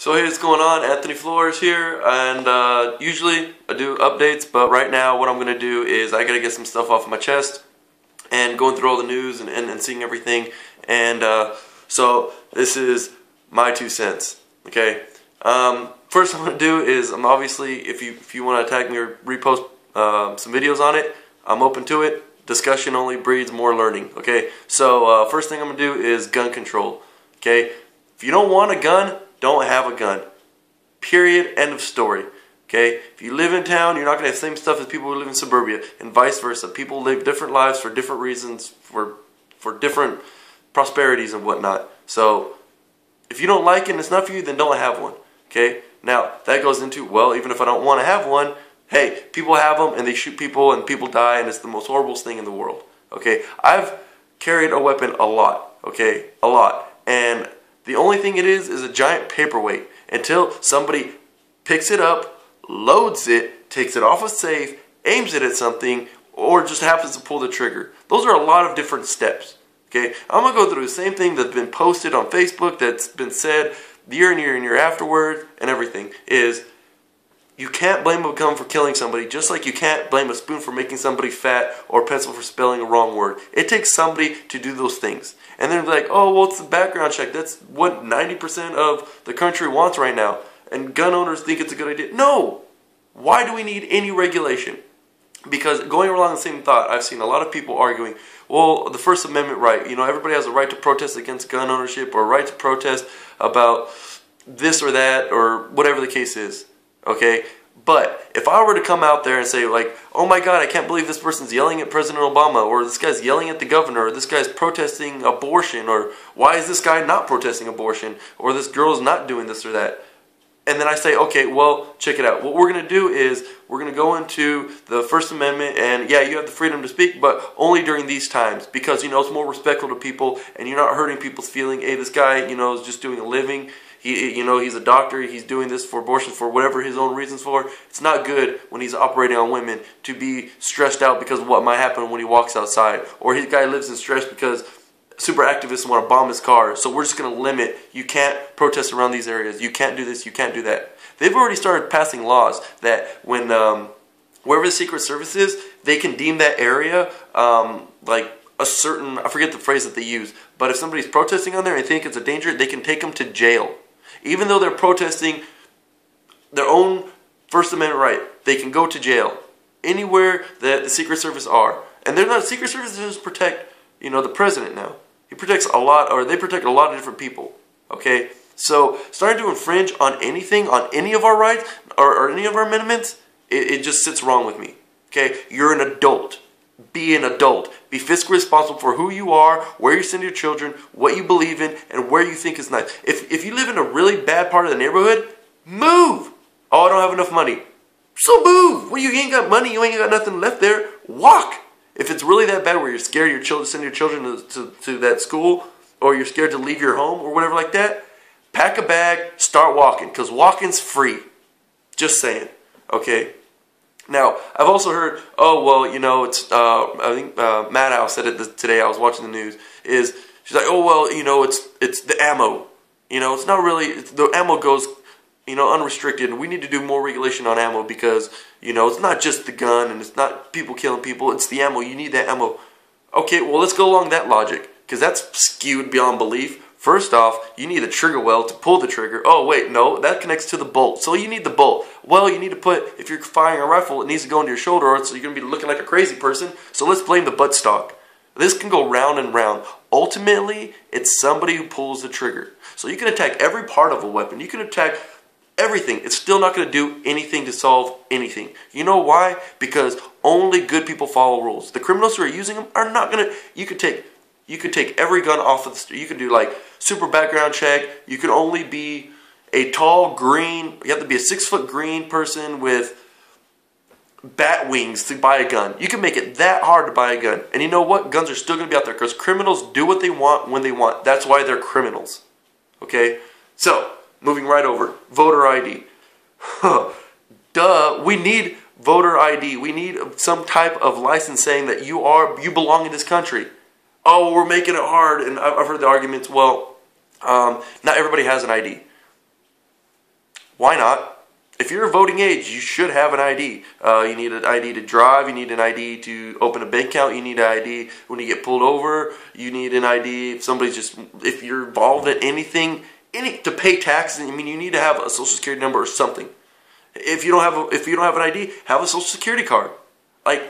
So hey, what's going on? Anthony Flores here, and usually I do updates, but right now what I'm going to do is I got to get some stuff off my chest and going through all the news and seeing everything, and so this is my 2 cents, okay? First I'm going to do is, obviously, if you want to tag me or repost some videos on it, I'm open to it. Discussion only breeds more learning, okay? So first thing I'm going to do is gun control, okay? If you don't want a gun, don't have a gun. Period. End of story. Okay? If you live in town, you're not going to have the same stuff as people who live in suburbia, and vice versa. People live different lives for different reasons, for different prosperities and whatnot. So, if you don't like it and it's not for you, then don't have one. Okay? Now, that goes into, well, even if I don't want to have one, hey, people have them and they shoot people and people die and it's the most horrible thing in the world. Okay? I've carried a weapon a lot. Okay? A lot. And the only thing it is a giant paperweight until somebody picks it up, loads it, takes it off a safe, aims it at something, or just happens to pull the trigger. Those are a lot of different steps. Okay, I'm going to go through the same thing that's been posted on Facebook, that's been said year and year and year afterward, and everything, is you can't blame a gun for killing somebody, just like you can't blame a spoon for making somebody fat or a pencil for spelling a wrong word. It takes somebody to do those things. And then they're like, oh, well, it's the background check. That's what 90% of the country wants right now. And gun owners think it's a good idea. No! Why do we need any regulation? Because going along the same thought, I've seen a lot of people arguing, well, the First Amendment right, you know, everybody has a right to protest against gun ownership or a right to protest about this or that or whatever the case is. Okay? But if I were to come out there and say, like, oh my God, I can't believe this person's yelling at President Obama, or this guy's yelling at the governor, or this guy's protesting abortion, or why is this guy not protesting abortion, or this girl's not doing this or that. And then I say, okay, well, check it out. What we're going to do is we're going to go into the First Amendment, and yeah, you have the freedom to speak, but only during these times, because, you know, it's more respectful to people, and you're not hurting people's feeling. Hey, this guy, you know, is just doing a living. You know, he's a doctor, he's doing this for abortion for whatever his own reasons for. It's not good when he's operating on women to be stressed out because of what might happen when he walks outside. Or his guy lives in stress because super activists want to bomb his car. So we're just going to limit, you can't protest around these areas, you can't do this, you can't do that. They've already started passing laws that when, wherever the Secret Service is, they can deem that area like a certain, I forget the phrase that they use, but if somebody's protesting on there and they think it's a danger, they can take them to jail. Even though they're protesting their own First Amendment right, they can go to jail anywhere that the Secret Service are. And they're not, Secret Service doesn't protect, you know, the president now. He protects a lot, or they protect a lot of different people. Okay? So, starting to infringe on anything, on any of our rights, or any of our amendments, it just sits wrong with me. Okay? You're an adult. Be an adult. Be fiscally responsible for who you are, where you send your children, what you believe in, and where you think is nice. If you live in a really bad part of the neighborhood, move. Oh, I don't have enough money. So move. Well, you ain't got money, you ain't got nothing left there. Walk. If it's really that bad where you're scared your children, send your children to that school, or you're scared to leave your home or whatever like that, pack a bag, start walking, because walking's free. Just saying. Okay? Now, I've also heard, oh, well, you know, it's, I think Maddow said it today, I was watching the news, she's like, oh, well, you know, it's the ammo. You know, it's not really, the ammo goes, you know, unrestricted, and we need to do more regulation on ammo because, you know, it's not just the gun, and it's not people killing people, it's the ammo, you need that ammo. Okay, well, let's go along that logic, because that's skewed beyond belief. First off, you need a trigger well to pull the trigger. Oh, wait, no, that connects to the bolt. So you need the bolt. Well, you need to put, if you're firing a rifle, it needs to go into your shoulder, or so you're going to be looking like a crazy person. So let's blame the buttstock. This can go round and round. Ultimately, it's somebody who pulls the trigger. So you can attack every part of a weapon. You can attack everything. It's still not going to do anything to solve anything. You know why? Because only good people follow rules. The criminals who are using them are not going to, you could take every gun off of the street. You could do like super background check. You can only be a tall green, you have to be a 6-foot green person with bat wings to buy a gun. You can make it that hard to buy a gun. And you know what? Guns are still going to be out there because criminals do what they want when they want. That's why they're criminals. Okay? So, moving right over. Voter ID. Duh. We need voter ID. We need some type of license saying that you belong in this country. Oh, we're making it hard. And I've heard the arguments, well, not everybody has an ID. Why not? If you're of voting age, you should have an ID. You need an ID to drive. You need an ID to open a bank account. You need an ID when you get pulled over. You need an ID if you're involved in anything, to pay taxes. I mean, you need to have a social security number or something. If you don't have an ID, have a social security card. Like,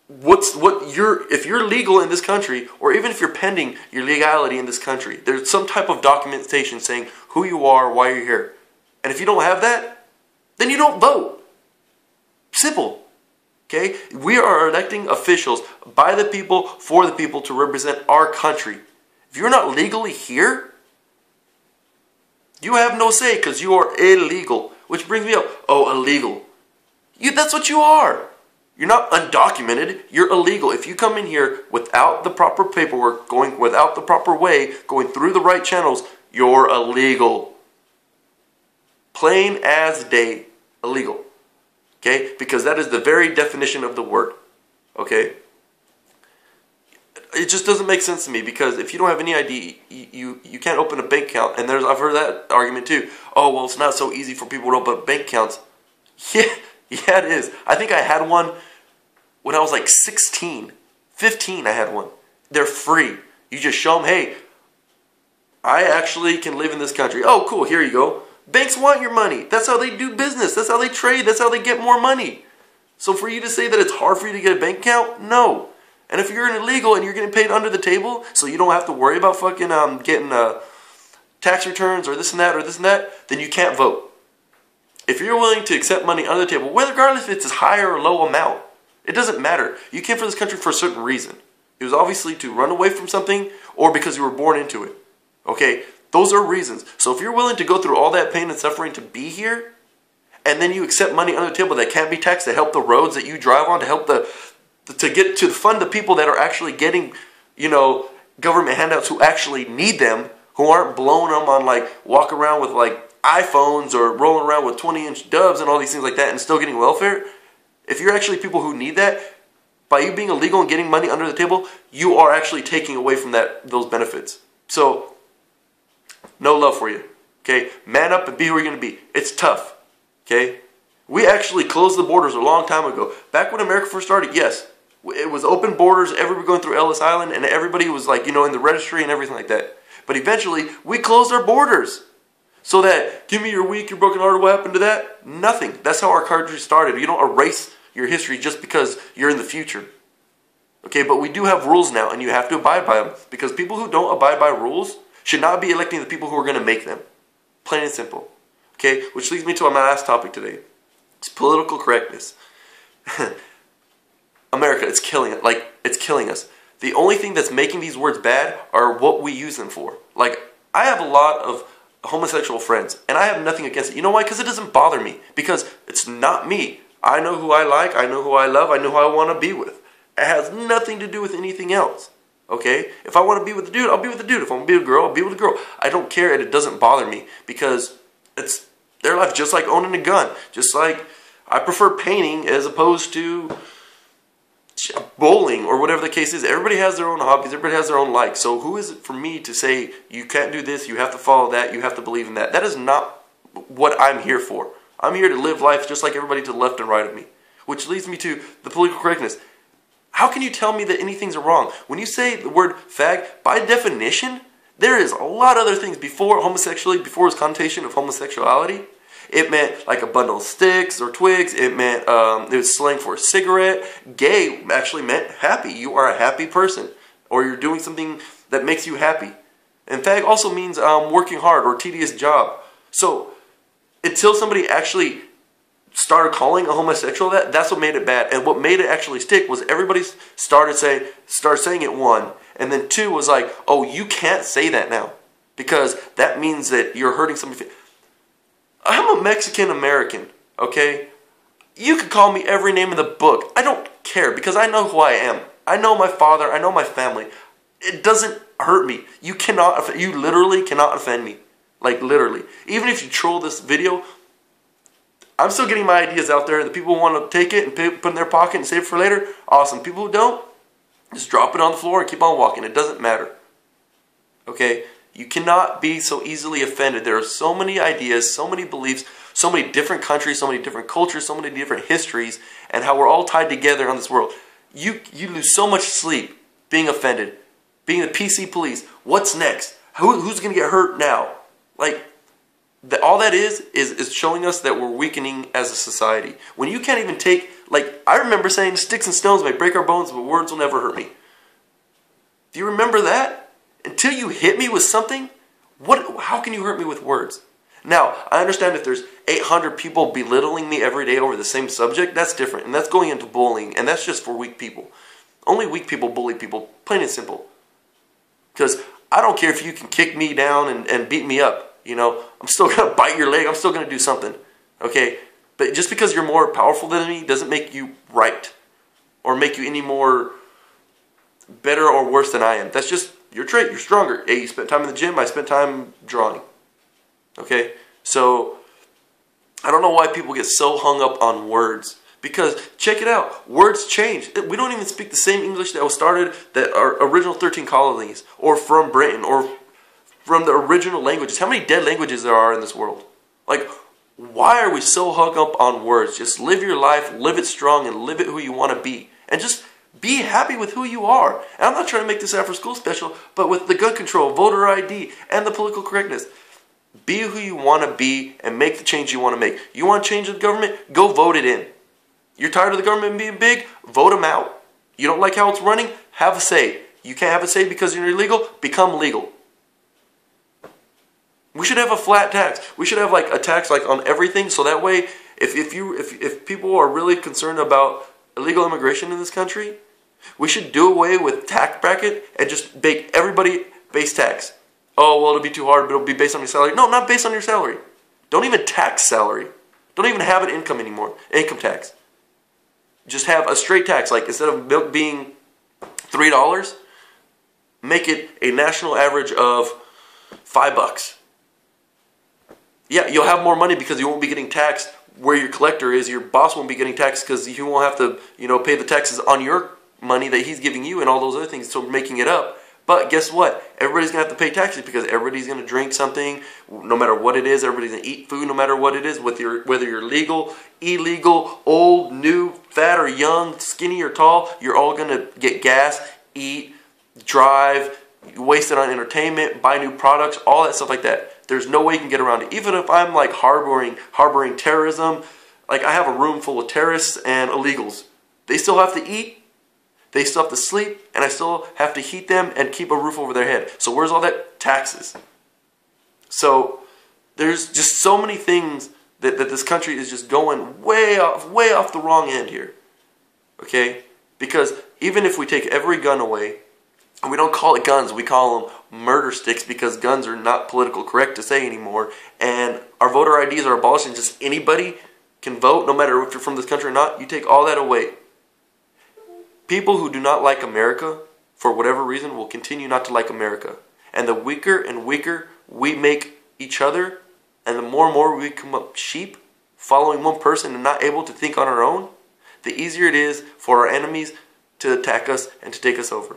if you're legal in this country, or even if you're pending your legality in this country, there's some type of documentation saying who you are, why you're here. And if you don't have that, then you don't vote. Simple. Okay? We are electing officials by the people, for the people, to represent our country. If you're not legally here, you have no say because you are illegal. Which brings me up, illegal. That's what you are. You're not undocumented, you're illegal. If you come in here without the proper paperwork, going without the proper way, going through the right channels, you're illegal. Plain as day, illegal. Okay? Because that is the very definition of the word. Okay? It just doesn't make sense to me, because if you don't have any ID, you can't open a bank account. And I've heard that argument too. Oh, well, it's not so easy for people to open bank accounts. Yeah, it is. I think I had one when I was like 16, 15 I had one. They're free. You just show them, hey, I actually can live in this country. Oh, cool, here you go. Banks want your money. That's how they do business. That's how they trade. That's how they get more money. So for you to say that it's hard for you to get a bank account, no. And if you're an illegal and you're getting paid under the table, so you don't have to worry about fucking getting tax returns or this and that, then you can't vote. If you're willing to accept money under the table, regardless if it's a high or low amount, it doesn't matter. You came for this country for a certain reason. It was obviously to run away from something, or because you were born into it. Okay? Those are reasons. So if you're willing to go through all that pain and suffering to be here, and then you accept money under the table that can't be taxed to help the roads that you drive on, to help to fund the people that are actually getting, government handouts, who actually need them, who aren't blowing them on, walk around with iPhones or rolling around with 20-inch Doves and all these things like that and still getting welfare. If you're actually people who need that, by you being illegal and getting money under the table, you are actually taking away from those benefits. So, no love for you. Okay? Man up and be who you're going to be. It's tough. Okay? We actually closed the borders a long time ago. Back when America first started, yes, it was open borders, everybody going through Ellis Island, and everybody was in the registry and everything like that. But eventually, we closed our borders. So that, give me your weak, your broken heart, what happened to that? Nothing. That's how our country started. You don't erase your history just because you're in the future. Okay, but we do have rules now, and you have to abide by them. Because people who don't abide by rules should not be electing the people who are going to make them. Plain and simple. Okay, which leads me to my last topic today. It's political correctness. America, it's killing it. It's killing us. The only thing that's making these words bad are what we use them for. I have a lot of homosexual friends, and I have nothing against it. You know why? Because it doesn't bother me. Because it's not me. I know who I like. I know who I love. I know who I want to be with. It has nothing to do with anything else. Okay? If I want to be with a dude, I'll be with a dude. If I want to be with a girl, I'll be with a girl. I don't care, and it doesn't bother me, because it's their life, just like owning a gun. Just like I prefer painting as opposed to bowling or whatever the case is. Everybody has their own hobbies. Everybody has their own likes. So who is it for me to say, you can't do this, you have to follow that, you have to believe in that? That is not what I'm here for. I'm here to live life just like everybody to the left and right of me. Which leads me to the political correctness. How can you tell me that anything's wrong? When you say the word fag, by definition, there is a lot of other things before homosexuality, before its connotation of homosexuality. It meant like a bundle of sticks or twigs. It meant, it was slang for a cigarette. Gay actually meant happy. You are a happy person. Or you're doing something that makes you happy. And fag also means working hard or tedious job. So, until somebody actually started calling a homosexual that's what made it bad. And what made it actually stick was everybody started saying it, one. And then two was like, oh, you can't say that now. Because that means that you're hurting somebody. I'm a Mexican American, okay? You could call me every name in the book. I don't care, because I know who I am. I know my father. I know my family. It doesn't hurt me. You literally cannot offend me. Literally. Even if you troll this video, I'm still getting my ideas out there. The people who want to take it and put it in their pocket and save it for later, awesome. People who don't, just drop it on the floor and keep on walking. It doesn't matter. Okay? You cannot be so easily offended. There are so many ideas, so many beliefs, so many different countries, so many different cultures, so many different histories, and how we're all tied together on this world. You lose so much sleep being offended, being the PC police. What's next? Who's going to get hurt now? Like, all that is showing us that we're weakening as a society. When you can't even take, like, I remember saying sticks and stones may break our bones, but words will never hurt me. Do you remember that? Until you hit me with something, how can you hurt me with words? Now, I understand if there's 800 people belittling me every day over the same subject, that's different. And that's going into bullying, and that's just for weak people. Only weak people bully people, plain and simple. Because I don't care if you can kick me down and beat me up. You know, I'm still going to bite your leg. I'm still going to do something. Okay? But just because you're more powerful than me doesn't make you right. Or make you any more better or worse than I am. That's just your trait. You're stronger. Hey, you spent time in the gym. I spent time drawing. Okay? So, I don't know why people get so hung up on words. Because, check it out. Words change. We don't even speak the same English that was started, that our original 13 colonies, or from Britain, or from the original languages. How many dead languages there are in this world? Like, why are we so hung up on words? Just live your life, live it strong, and live it who you want to be. And just be happy with who you are. And I'm not trying to make this after school special, but with the gun control, voter ID, and the political correctness. Be who you want to be and make the change you want to make. You want to change the government? Go vote it in. You're tired of the government being big? Vote them out. You don't like how it's running? Have a say. You can't have a say because you're illegal? Become legal. We should have a flat tax. We should have like a tax like on everything, so that way if people are really concerned about illegal immigration in this country, we should do away with tax bracket and just make everybody base tax. Oh, well, it'll be too hard, but it'll be based on your salary. No, not based on your salary. Don't even tax salary. Don't even have an income anymore. Income tax. Just have a straight tax. Like, instead of milk being $3, make it a national average of $5. Yeah, you'll have more money because you won't be getting taxed where your collector is. Your boss won't be getting taxed because he won't have to, pay the taxes on your money that he's giving you and all those other things, so making it up. But guess what? Everybody's going to have to pay taxes because everybody's going to drink something, no matter what it is. Everybody's going to eat food, no matter what it is, whether you're legal, illegal, old, new, fat or young, skinny or tall. You're all going to get gas, eat, drive, waste it on entertainment, buy new products, all that stuff like that. There's no way you can get around it. Even if I'm like harboring terrorism, like I have a room full of terrorists and illegals. They still have to eat. They still have to sleep, and I still have to heat them and keep a roof over their head. So where's all that? Taxes. So there's just so many things that this country is just going way off the wrong end here. Okay? Because even if we take every gun away, and we don't call it guns, we call them murder sticks because guns are not political correct to say anymore, and our voter IDs are abolished and just anybody can vote, no matter if you're from this country or not, you take all that away. People who do not like America, for whatever reason, will continue not to like America. And the weaker and weaker we make each other, and the more and more we become sheep, following one person and not able to think on our own, the easier it is for our enemies to attack us and to take us over.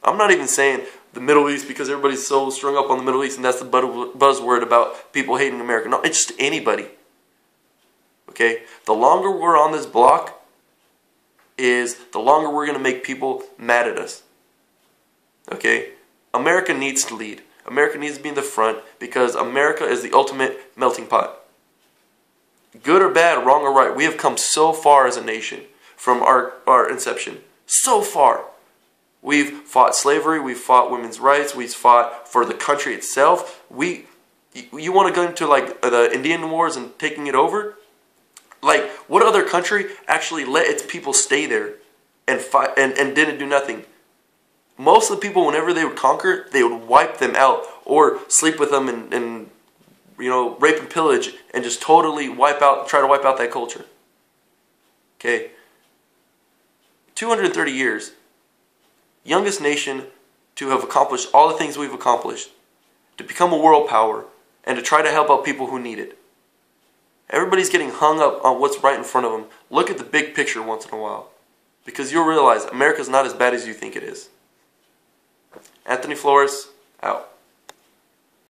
I'm not even saying the Middle East because everybody's so strung up on the Middle East and that's the buzzword about people hating America. No, it's just anybody. Okay? The longer we're on this block, the longer we're going to make people mad at us. Okay? America needs to lead. America needs to be in the front because America is the ultimate melting pot. Good or bad, wrong or right, we have come so far as a nation from our inception. So far. We've fought slavery, we've fought women's rights, we've fought for the country itself. You want to go into like the Indian Wars and taking it over? Like, what other country actually let its people stay there and fight and didn't do nothing? Most of the people, whenever they would conquer, they would wipe them out or sleep with them and rape and pillage and just totally try to wipe out that culture. Okay? 230 years. Youngest nation to have accomplished all the things we've accomplished. To become a world power and to try to help out people who need it. Everybody's getting hung up on what's right in front of them. Look at the big picture once in a while. Because you'll realize America's not as bad as you think it is. Anthony Flores, out.